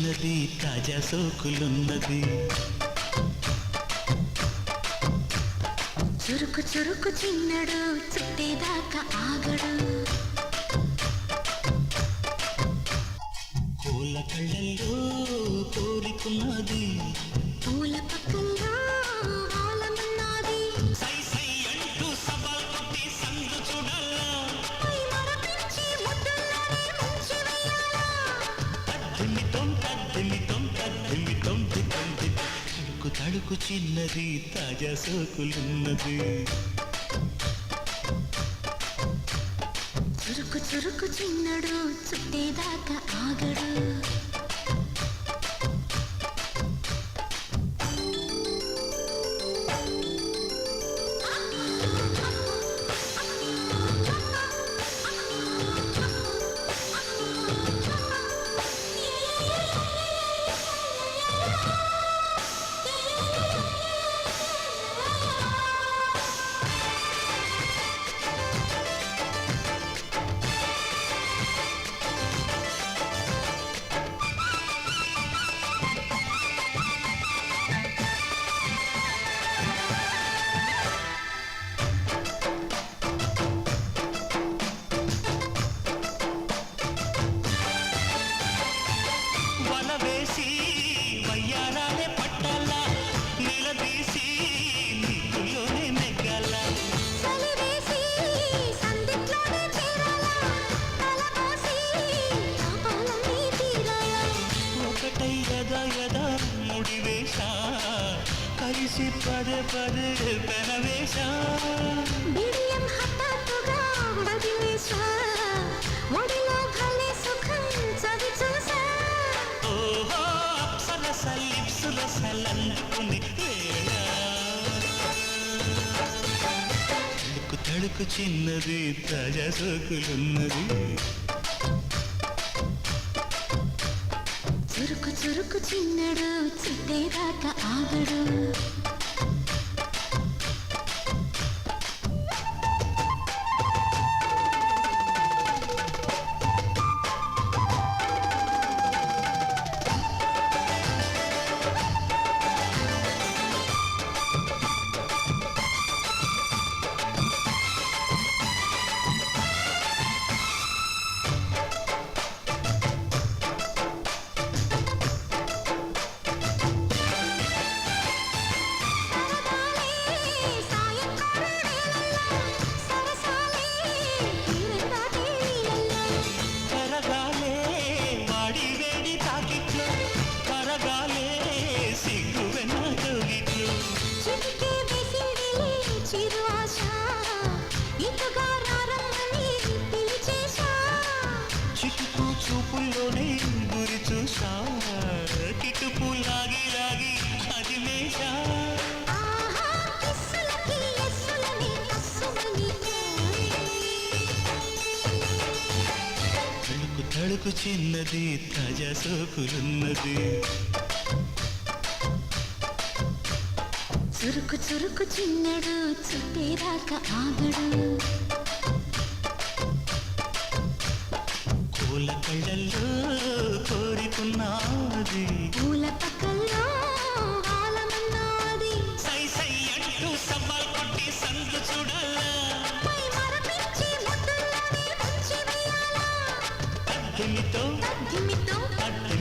చిన్నది తాజా సోకులున్నది. చురుకు చురుకు చిన్నడు చుట్టేదాకా ఆగడు. పూల కళ్ళల్లో కోరికున్నది, పూల పక్కల్లో ఆలమన్నది. సై సై అంటూ సవాల్ కొట్టి సందు చూడాలా, పై మరపించి ముద్దుల్లోనే ముంచి వెయ్యాలా. తద్దిమితం తద్దిమితం తద్దిమితం దిద్దంది. తడుకు తడుకు చిన్నది తాజా సోకులున్నది. చురుకు చురుకు చిన్నడు చుట్టేదాకా ఆగడు. వయ్యారాలే పట్టాల నిలదీసి నీకులోనే నెగ్గాల. చలివేసి సందిట్లోనే చేరాలా. తలపోసి పాపాలన్నీ తీరాలా. ఒకటై యదా యదా ముడివేశ కలిసి పదే పదే పెనవేశ. బిడియం హఠాత్తుగా వదిలేశా. ఒడిలో భలే సుఖం చవి చూసా. ఓహో అప్సరస లిప్సుల సలందుకుని వేళ. తడుకు తడుకు చిన్నది తాజా సోకులున్నది. చురుకు చురుకు చిన్నడు చుట్టేదాకా ఆగడు. చిటుకు చూపుల్లోనే గురి చూసా, కిటుకు లాగి లాగి అది మేషా. తడుకు తడుకు చిన్నది తాజా సోకులున్నది. చురుకు చురుకు చిన్నడు చుట్టేదాకా ఆగడు. పూల కళ్ళల్లో కోరికున్నది, పూల పక్కల్లో ఆలమన్నది. సై సై అంటూ సవాల్ కొట్టి సందు చూడాలా, పై మరపించి ముద్దుల్లోనే ముంచి వెయ్యాలా. తద్దిమితో తగ్గిమితో తద్దిమితో